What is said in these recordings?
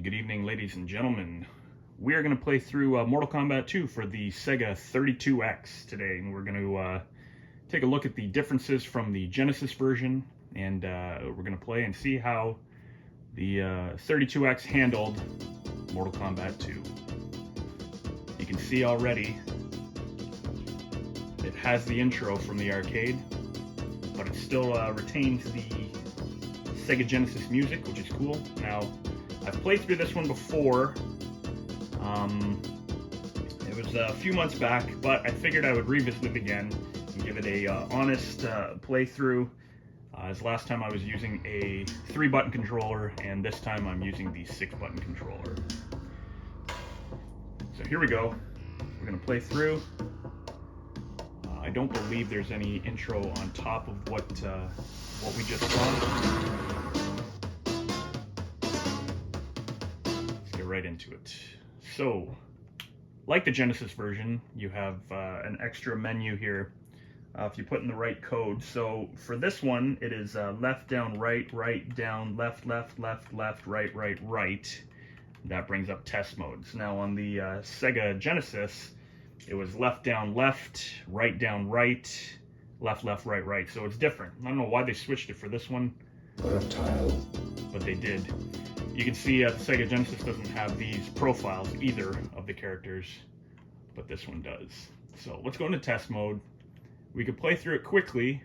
Good evening, ladies and gentlemen. We are going to play through Mortal Kombat 2 for the Sega 32X today, and we're going to take a look at the differences from the Genesis version, and we're going to play and see how the 32X handled Mortal Kombat 2. You can see already it has the intro from the arcade, but it still retains the Sega Genesis music, which is cool. Now, I've played through this one before. It was a few months back, but I figured I would revisit it again and give it a honest playthrough. As last time I was using a 3-button controller, and this time I'm using the 6-button controller. So here we go. We're going to play through. I don't believe there's any intro on top of what we just saw. Let's get right into it. So, like the Genesis version, you have an extra menu here if you put in the right code. So for this one, it is left, down, right, right, down, left, left, left, left, right, right, right. That brings up test modes. Now on the Sega Genesis, it was left, down, left, right, down, right, left, left, right, right. So it's different. I don't know why they switched it for this one, but they did. You can see the Sega Genesis doesn't have these profiles either of the characters, but this one does. So let's go into test mode. We could play through it quickly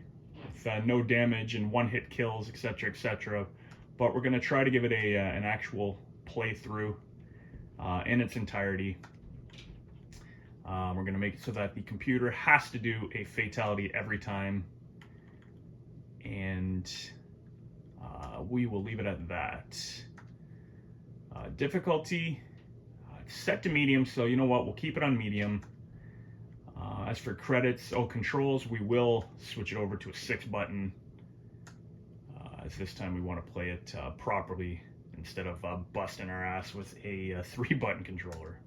with no damage and one-hit kills, etc., etc. But we're going to try to give it an actual playthrough in its entirety. We're going to make it so that the computer has to do a fatality every time, and we will leave it at that. Difficulty set to medium, so you know what, we'll keep it on medium. As for credits, controls, we will switch it over to a 6-button, as this time we want to play it properly instead of busting our ass with a 3-button controller.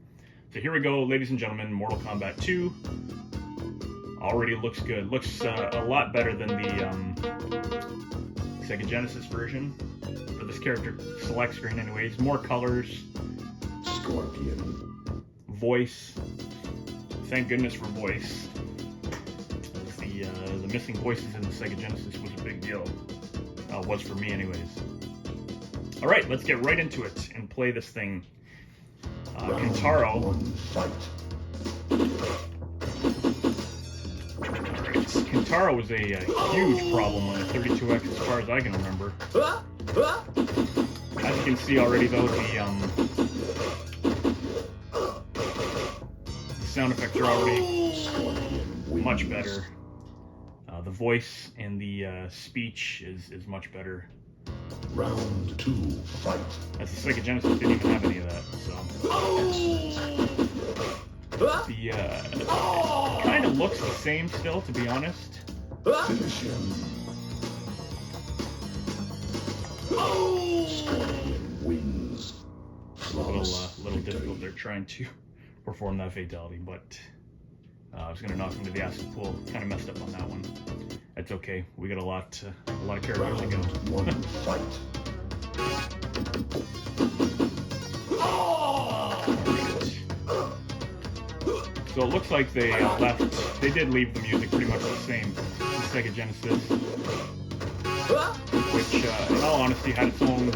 So here we go, ladies and gentlemen. Mortal Kombat 2 already looks good. Looks a lot better than the Sega Genesis version. For this character select screen anyways. More colors. Scorpion. Voice. Thank goodness for voice. The missing voices in the Sega Genesis was a big deal. Was for me anyways. Alright, let's get right into it and play this thing. Kintaro. Kintaro was a huge problem on the 32X as far as I can remember. As you can see already though, the sound effects are already much better. The voice and the speech is much better. Round 2, fight. As the Sega Genesis didn't even have any of that, so. It kind of looks the same still, to be honest. Finish him. Scorpion wins. A little difficult. They're trying to perform that fatality, but I was gonna knock him to the acid pool. Kind of messed up on that one. That's okay. We got a lot of characters to go. Round 1, fight. So it looks like they they did leave the music pretty much the same as the Sega Genesis, which in all honesty had its own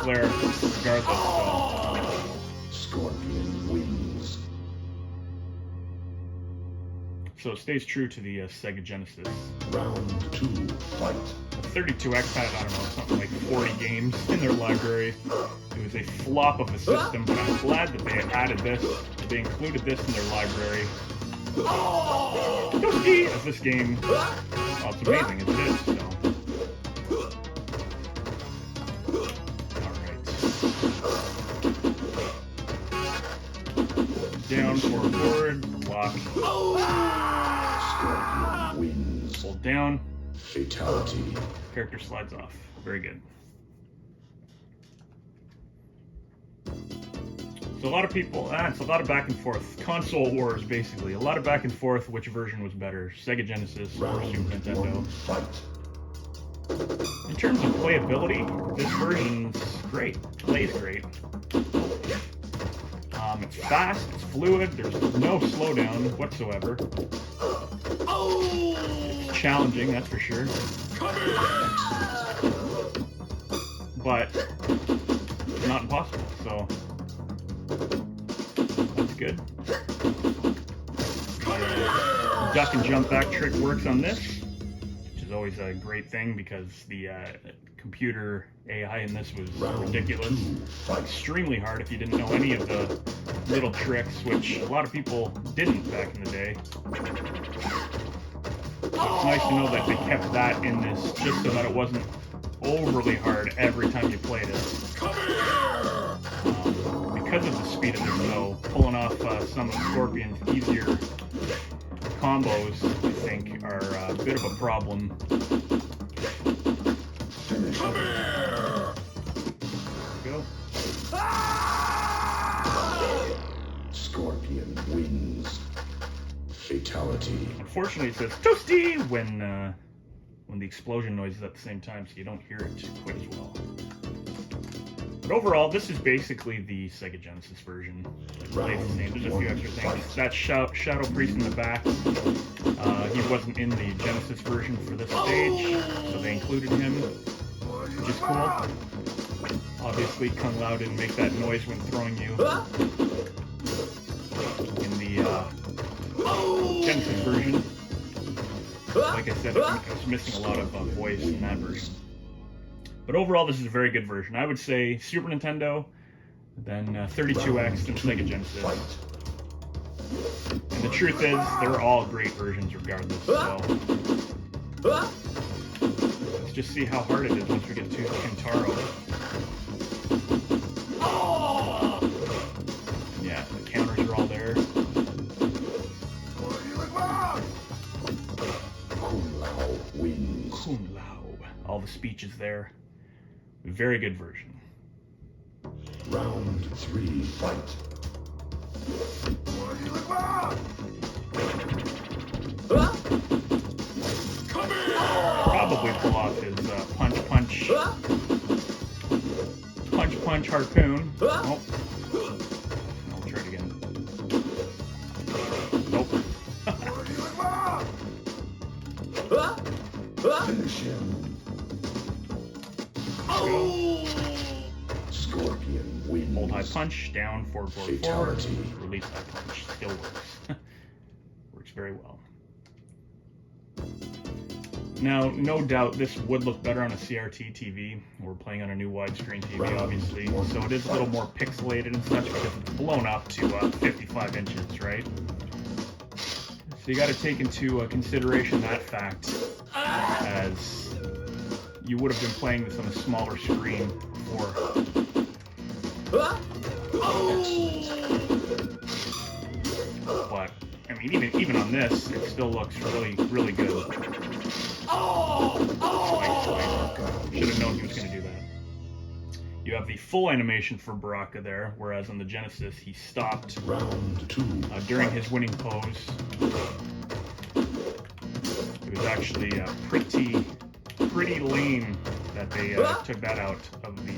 flair regardless. Scorpion wins. So it stays true to the Sega Genesis. Round 2, fight. 32X had, I don't know, something like 40 games in their library. It was a flop of a system, but I'm glad that they had added this. They included this in their library. As this game, it's amazing as it is, so. Alright. Down, forward, block. Scorpion wins. Hold down. Fatality. Character slides off. Very good. So a lot of people, it's a lot of back and forth. Console wars, basically. A lot of back and forth, which version was better, Sega Genesis or Super Nintendo. Fight. In terms of playability, this version's great. Plays great. It's fast, it's fluid, there's no slowdown whatsoever. It's challenging, that's for sure. But not impossible, so that's good. The duck and jump back trick works on this, which is always a great thing because the computer AI in this was ridiculous. Extremely hard if you didn't know any of the little tricks, which a lot of people didn't back in the day. So it's nice to know that they kept that in this just so that it wasn't overly hard every time you played it. Because of the speed of this though, pulling off some of Scorpion's easier combos, I think, are a bit of a problem. There we go. Scorpion wins. Fatality. Unfortunately, it says toasty when the explosion noise is at the same time, so you don't hear it quite as well. But overall, this is basically the Sega Genesis version. It plays the same. There's a few extra things. That Shadow Priest in the back, he wasn't in the Genesis version for this stage, so they included him, which is cool. Obviously, Kung Lao didn't make that noise when throwing you in the Genesis version. Like I said, it's missing a lot of voice in that version. But overall, this is a very good version. I would say Super Nintendo, then 32X, then Sega Genesis. And the truth is, they're all great versions regardless. So let's just see how hard it is once we get to Kintaro. Yeah, the counters are all there. Kung Lao wins. Kung Lao. All the speech is there. Very good version. Round 3, fight. Probably pull off his punch harpoon. Oh. I'll try it again. Nope. Finish him. Scorpion wins. Hold high punch, down, forward, forward, forward. Fatality. Release high punch. Still works. Works very well. Now, no doubt this would look better on a CRT TV. We're playing on a new widescreen TV, obviously, so it is a little more pixelated and such because it's blown up to 55 inches, right? So you got to take into consideration that fact, as you would have been playing this on a smaller screen before. But I mean, even on this, it still looks really good. Should have known he was going to do that. You have the full animation for Baraka there, whereas on the Genesis he stopped Round 2. during his winning pose. It was actually pretty lame that they took that out of the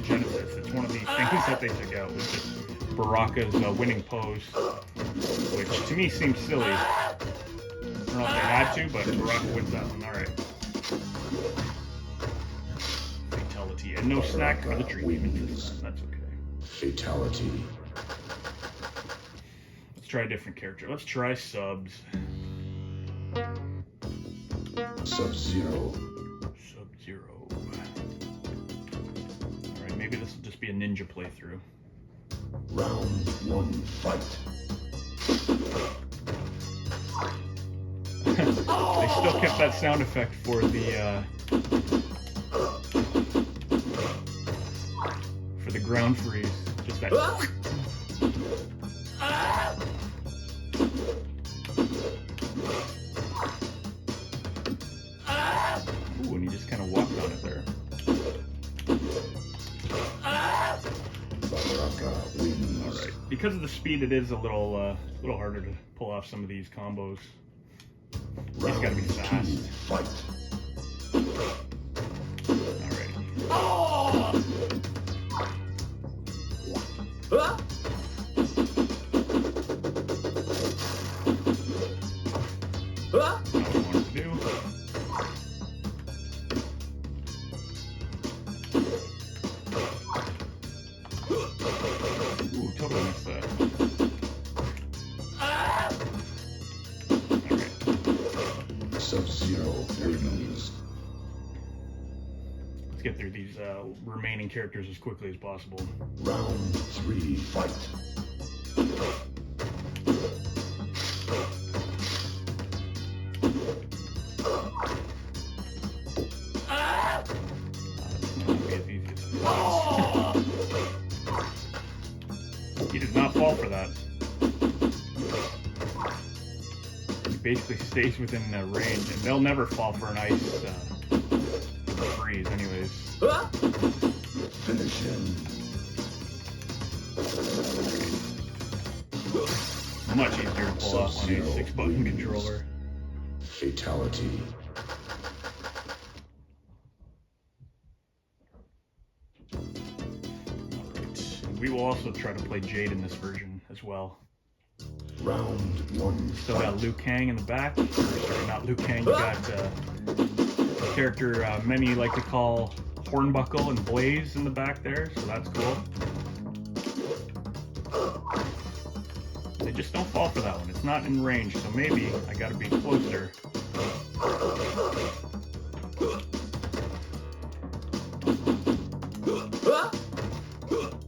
Genesis. It's one of the things that they took out was just Baraka's winning pose, which to me seems silly. I don't know if they had to, but Baraka wins that one. All right. Fatality and no snack for the treatment this time. That's okay. Fatality. Let's try a different character. Let's try Subs. Sub-Zero. Sub-Zero. Alright, maybe this will just be a ninja playthrough. Round 1, fight. They still kept that sound effect for the ground freeze. Just that. Ooh, and he just kind of walked on it there. Baraka wins. All right. Because of the speed, it is a little harder to pull off some of these combos. You just gotta be fast. Fight. Alright. through these remaining characters as quickly as possible. Round 3, fight. He did not fall for that. He basically stays within range, and they'll never fall for an ice freeze anyways. Finish him. Much easier to pull off on a 6-button controller. Fatality. Alright. We will also try to play Jade in this version as well. Round 1. Still got Liu Kang in the back. Or, sorry, not Liu Kang. You got a character many like to call Hornbuckle and Blaze in the back there, so that's cool. They just don't fall for that one. It's not in range, so maybe I gotta be closer.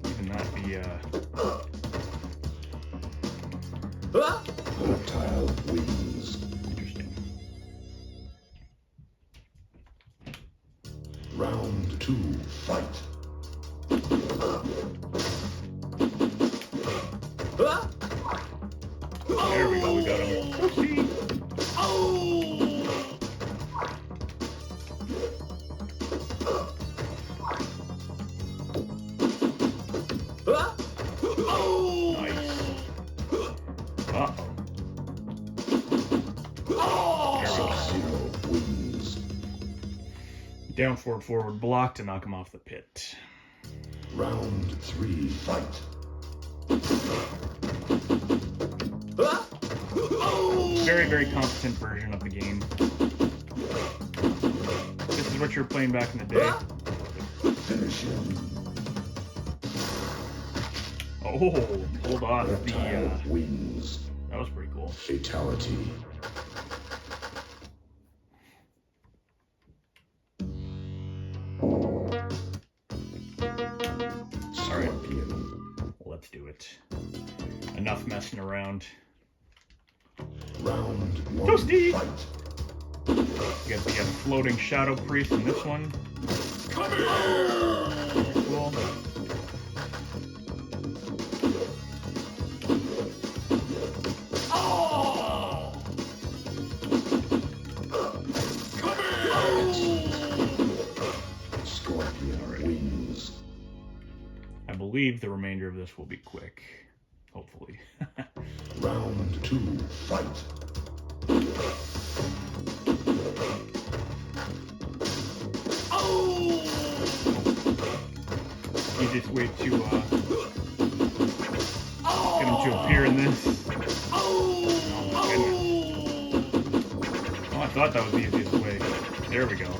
Even that be Reptile wings. interesting. Round 2, fight. There we go, we got him. Whoopsie. Nice. Uh-oh. Sub-Zero wings. Down, forward, block to knock him off the pit. Round 3, fight. Very, very competent version of the game. This is what you were playing back in the day. Finish him. Oh, hold on. Reptile wings. That was pretty cool. Fatality. Scorpion. Let's do it. Enough messing around. Round 1, Toasty! fight. You got the floating Shadow Priest in this one. Come here! Cool. Oh! Come here! Scorpion wings. I believe the remainder of this will be quick. Hopefully. Round 2, fight. Oh! Easiest way to get him to appear in this. Oh my goodness. Oh, I thought that was the easiest way. There we go.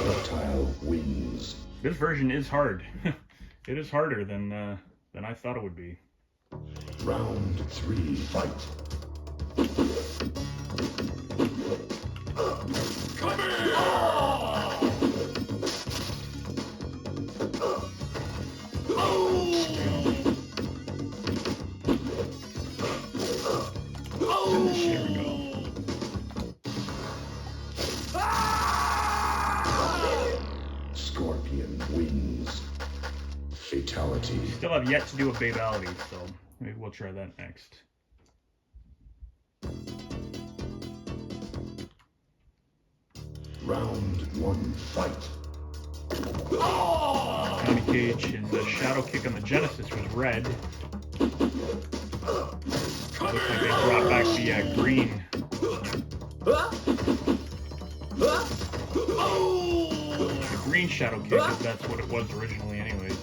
Reptile wings. This version is hard. It is harder than I thought it would be. Round 3, fight. Come here! There we go. Scorpion wings. Fatality. Still have yet to do a Babality, so maybe we'll try that next. Round 1, fight. Johnny Cage, his shadow kick on the Genesis was red. Looks like they brought back the green. The green shadow kick, if that's what it was originally anyways.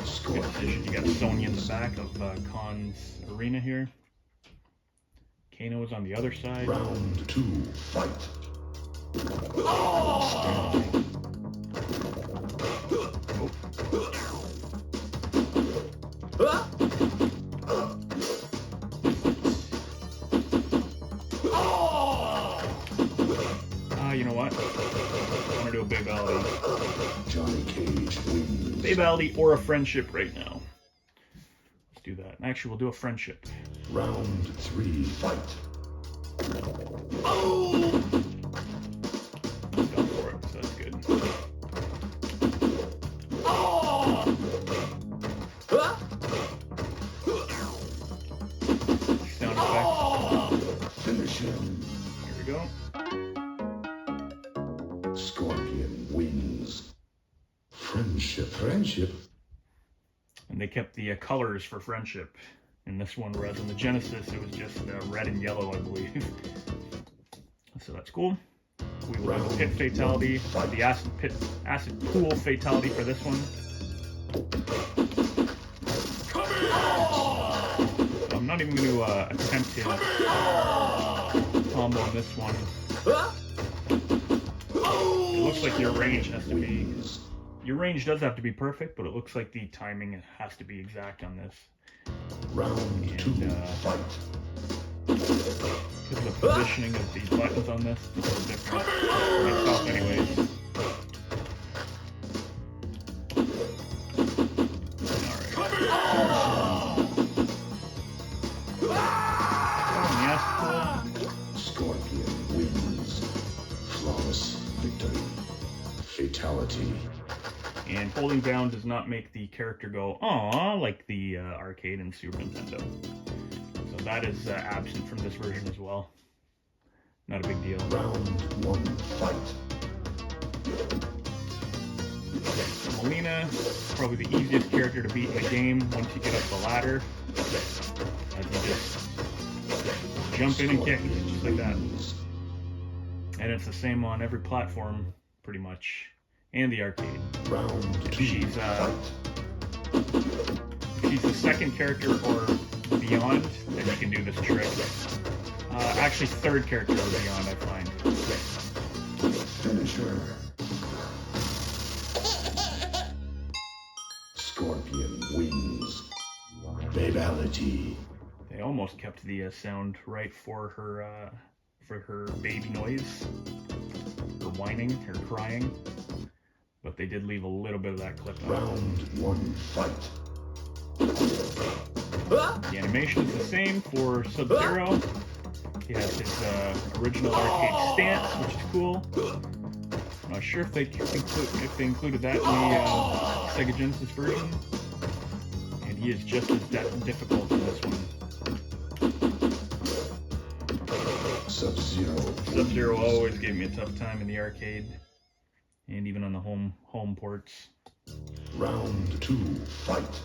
So. Good decision. You got Sonya in the back of Khan's arena here. Kano is on the other side. Round 2, fight. You know what? I want to do a babality. Johnny Cage wins. Babality or a friendship right now. Let's do that. Actually, we'll do a friendship. Round 3, fight. Oh! Go for it, so that's good. Oh! Sound effect. Finish him. Here we go. Scorpion wins. Friendship. And they kept the colors for friendship in this one, whereas in the Genesis it was just red and yellow, I believe. So that's cool. We will have the pit fatality, the acid pool fatality for this one. I'm not even going to attempt his combo on this one. It looks like your range has to be... Your range does have to be perfect, but it looks like the timing has to be exact on this. Round 2, fight. Because of the positioning of these buttons on this, it's a little different. It's off anyways. Scorpion wins. Flawless victory. Fatality. And holding down does not make the character go "aww" like the arcade and Super Nintendo. So that is absent from this version as well. Not a big deal. Round 1, fight. So Melina, probably the easiest character to beat in the game once you get up the ladder. As you just jump in and kick, just like that. And it's the same on every platform, pretty much. And the arcade. Round 2, She's the second character or beyond, then you can do this trick. Actually, third character or beyond, I find. Finisher. Scorpion wins. Babality. They almost kept the sound right for her baby noise, her whining, her crying. But they did leave a little bit of that clip out. Round 1, fight. The animation is the same for Sub-Zero. He has his original arcade stance, which is cool. I'm not sure if they included that in the Sega Genesis version. And he is just as difficult in this one. Sub-Zero. Sub-Zero always gave me a tough time in the arcade. And even on the home ports. Round 2, fight.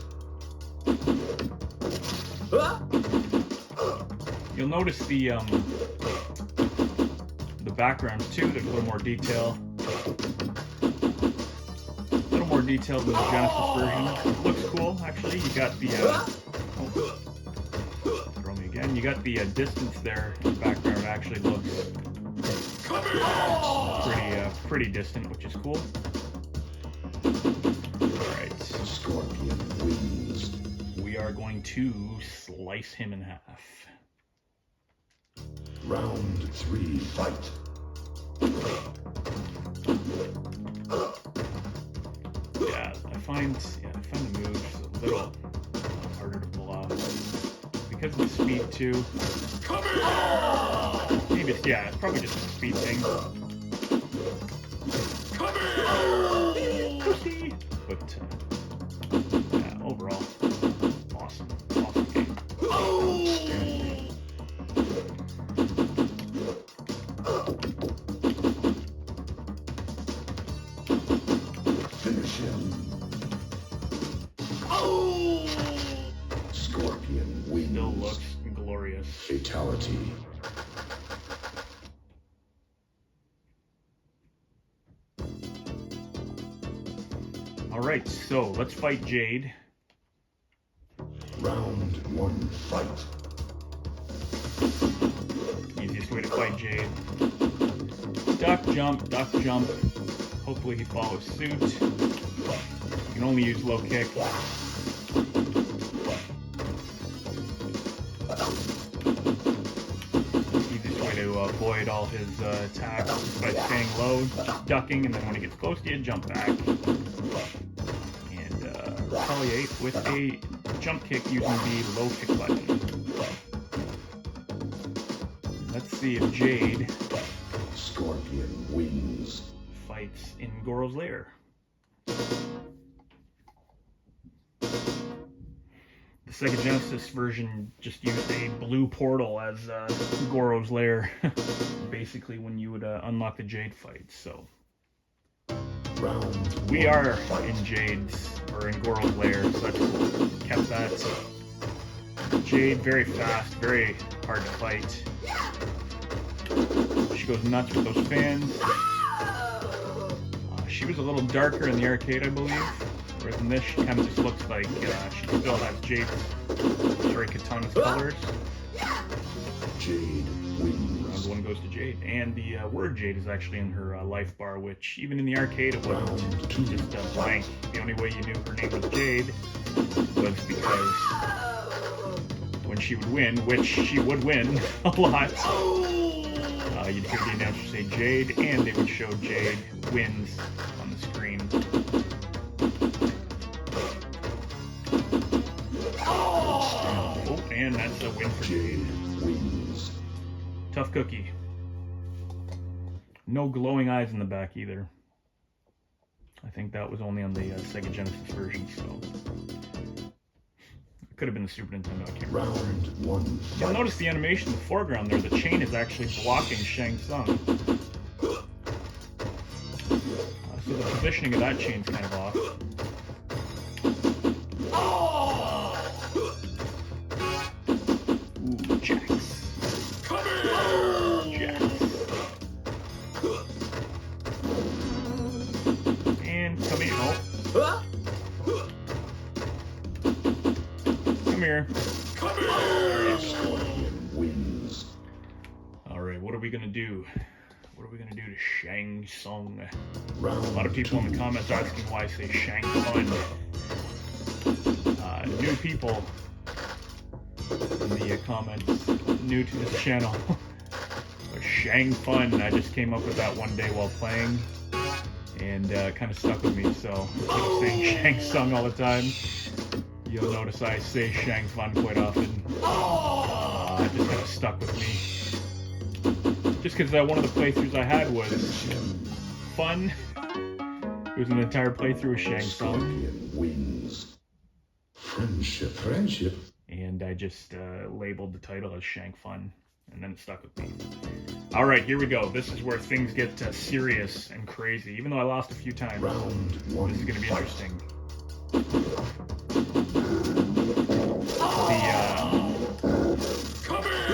You'll notice the backgrounds too. There's a little more detail. A little more detail than the Genesis version. It looks cool, actually. You got the throw me again. You got the distance there in the background. It actually looks pretty distant, which is cool. Alright. Scorpion wins. We are going to slice him in half. Round 3, fight. Yeah, I find the moves a little harder to pull off. Because of the speed too. Maybe it's probably just a speed thing. But yeah, overall, awesome game. Finish him. Scorpion wins. Still looks glorious. Fatality. Alright, so let's fight Jade. Round 1, fight. Easiest way to fight Jade. Duck, jump. Hopefully he follows suit. You can only use low kick. Easiest way to avoid all his attacks by staying low, just ducking, and then when he gets close to you, jump back. And retaliate with a jump kick using the low kick button. Let's see if Jade Scorpion wings. fights in Goro's Lair. The Sega Genesis version just used a blue portal as Goro's Lair, basically when you would unlock the Jade fight. So we are in Jade's, or in Goro's Lair, so that's cool. Kept that. Jade, very fast, very hard to fight. She goes nuts with those fans. She was a little darker in the arcade, I believe. Whereas in this, she kind of just looks like she still has Katana's colors. Jade wings. Round one goes to Jade. And the word Jade is actually in her life bar, which even in the arcade, it wasn't just blank. The only way you knew her name was Jade was because when she would win, which she would win a lot, you'd hear the announcer say Jade, and they would show Jade wins on the screen. Oh, and that's a win for Jade. Wings. Tough cookie. No glowing eyes in the back either. I think that was only on the Sega Genesis version, so it could have been the Super Nintendo. I can't remember. Round one. You'll notice the animation in the foreground there. The chain is actually blocking Shang Tsung. So the positioning of that chain's kind of off. Ooh, Jax. Jax. And come here. Oh. Come here. Scorpion wings. Alright, what are we gonna do? What are we gonna do to Shang Tsung? A Round lot of people in the comments asking why I say Shang Fun. New people in the comments, new to this channel. Shang Fun, I just came up with that one day while playing, and kind of stuck with me, so instead of saying Shang Tsung all the time, you'll notice I say Shang Fun quite often. It just kind of stuck with me. Just because one of the playthroughs I had was fun. It was an entire playthrough of Shang Tsung. Scorpion wings. Friendship. And I just labeled the title as Shang Fun, and then it stuck with me. Alright, here we go. This is where things get serious and crazy. Even though I lost a few times, Round one. this is going to be interesting. You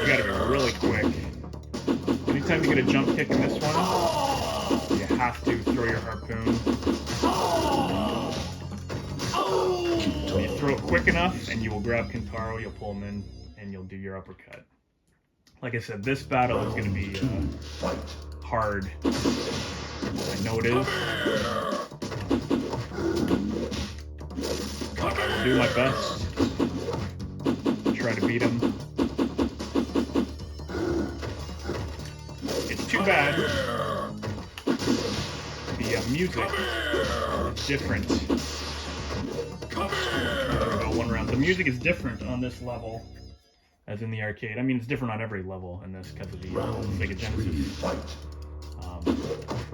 gotta be really quick. Anytime you get a jump kick in this one, you have to throw your harpoon. You throw it quick enough, and you will grab Kintaro, you'll pull him in, and you'll do your uppercut. Like I said, this battle is going to be hard. I know it is. I will do my best to try to beat him. It's too bad the music is different. There we go, one round. The music is different on this level as in the arcade. I mean, it's different on every level in this because of the Sega Genesis.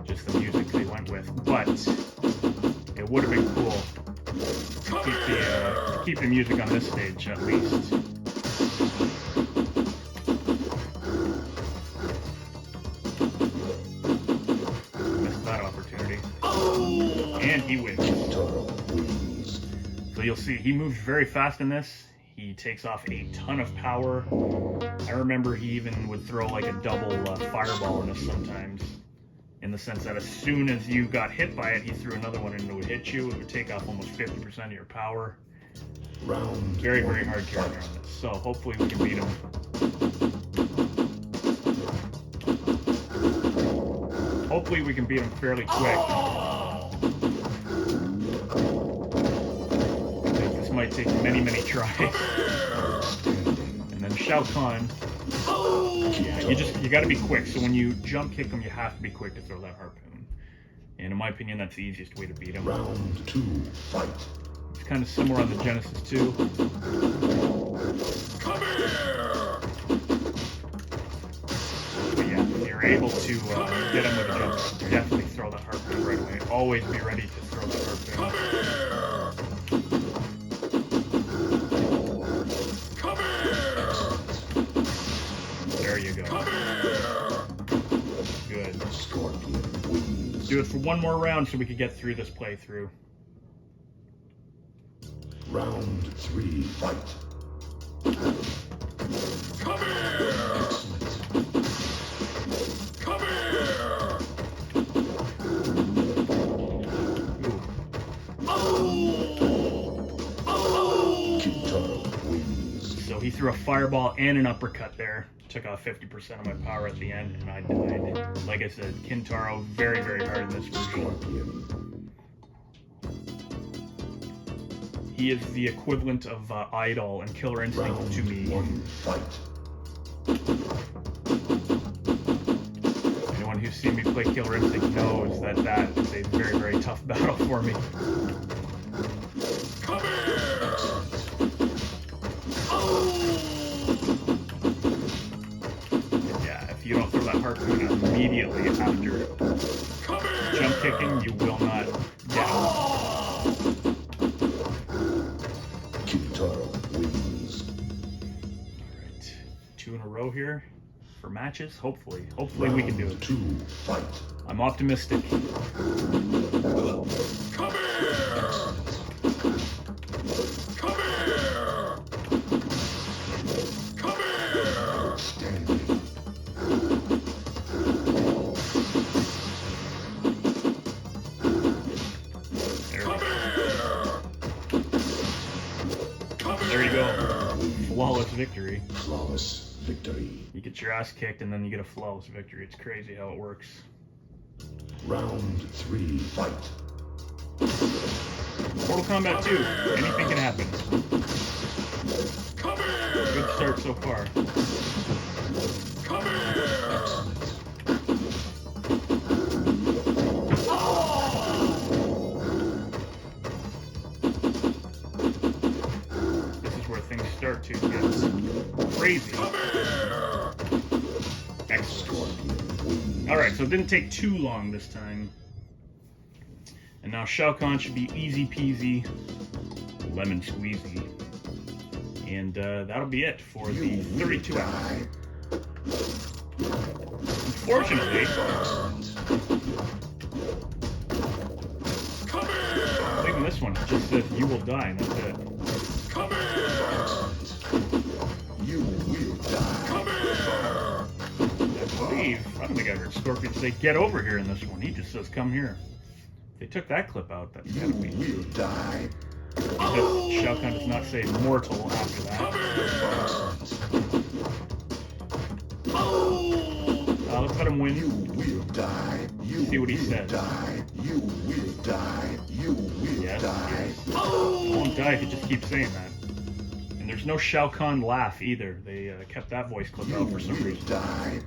Just the music they went with. But it would have been cool to keep the music on this stage at least. Missed that opportunity. And he wins. So you'll see, he moves very fast in this. He takes off a ton of power. I remember he even would throw like a double fireball in this sometimes. In the sense that as soon as you got hit by it, he threw another one and it would hit you. It would take off almost 50% of your power. Very, very hard character on this. So hopefully we can beat him. Hopefully we can beat him fairly quick. Because this might take many, many tries. And then Shao Kahn Yeah, you got to be quick. So when you jump kick him, you have to be quick to throw that harpoon. And in my opinion, that's the easiest way to beat him. Round 2, fight. It's kind of similar on the Genesis too. Come here! But yeah, if you're able to get him with a jump, definitely throw that harpoon right away. Always be ready to throw that harpoon. Come here! There you go. Come here! Good. Scorpion wins. Do it for one more round so we can get through this playthrough. Round 3, fight. Come here! Excellent. Come here! Kintaro wins. So he threw a fireball and an uppercut there. Took off 50% of my power at the end, and I died. Like I said, Kintaro, very, very hard in this version. Scorpion. He is the equivalent of Idol and Killer Instinct Round to me. 1, fight. Anyone who's seen me play Killer Instinct knows that that is a very, very tough battle for me. Come here! Yeah, if you don't throw that harpoon immediately after jump kicking, you will not get him. Kintaro wins. Alright, 2 in a row here for matches, hopefully. Hopefully we can do it. 2, fight. I'm optimistic. Come here! Come here! Come here! Standing. There you go. Flawless victory. Flawless victory. You get your ass kicked and then you get a flawless victory. It's crazy how it works. Round 3, fight. Mortal Kombat 2. Anything can happen. Come here! Good start so far. Come here! This is where things start to get crazy. Excellent. Alright, so it didn't take too long this time. And now Shao Kahn should be easy peasy, lemon squeezy. And that'll be it for the 32 hours. Unfortunately, even this one just says you will die, and that's it. You will die. I don't think I heard Scorpion say get over here in this one. He just says come here. If they took that clip out, that's gotta be. You will die. Because Shao Kahn does not say mortal after that. Let's let him win. You will die. You See what he will says. die. You will die. You will Yes, die. yes. I won't die if you just keep saying that. And there's no Shao Kahn laugh either. They kept that voice clip out for some reason. Die.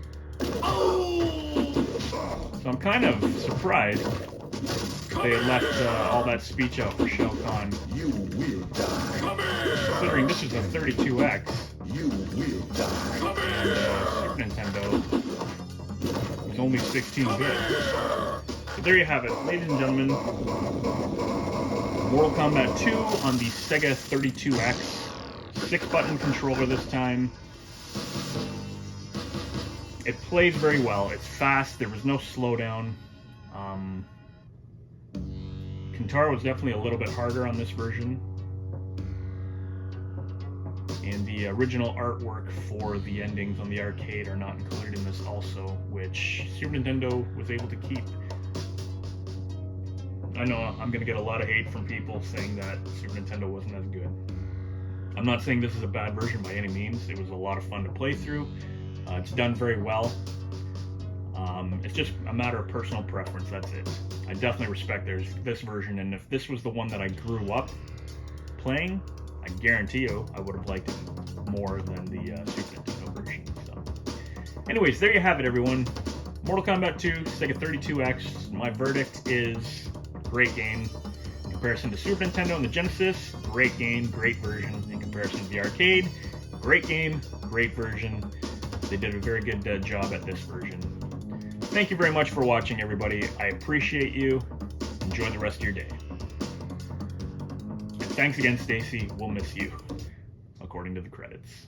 So I'm kind of surprised that they had left all that speech out for Shao Kahn. You will die. Considering this is a 32X You will die. and Super Nintendo was only 16-bit. So there you have it, ladies and gentlemen. Mortal Kombat 2 on the Sega 32X. 6-button controller this time. It plays very well. It's fast. There was no slowdown. Kintaro was definitely a little bit harder on this version. And the original artwork for the endings on the arcade are not included in this also, which Super Nintendo was able to keep. I know I'm going to get a lot of hate from people saying that Super Nintendo wasn't as good. I'm not saying this is a bad version by any means. It was a lot of fun to play through. It's done very well. It's just a matter of personal preference, that's it. I definitely respect this version, and if this was the one that I grew up playing, I guarantee you I would have liked it more than the Super Nintendo version. So. Anyways, there you have it, everyone. Mortal Kombat 2, Sega 32X. My verdict is great game. In comparison to Super Nintendo and the Genesis, great game, great version. In comparison to the arcade, great game, great version. They did a very good job at this version. Thank you very much for watching, everybody. I appreciate you. Enjoy the rest of your day. And thanks again, Stacy. We'll miss you, according to the credits.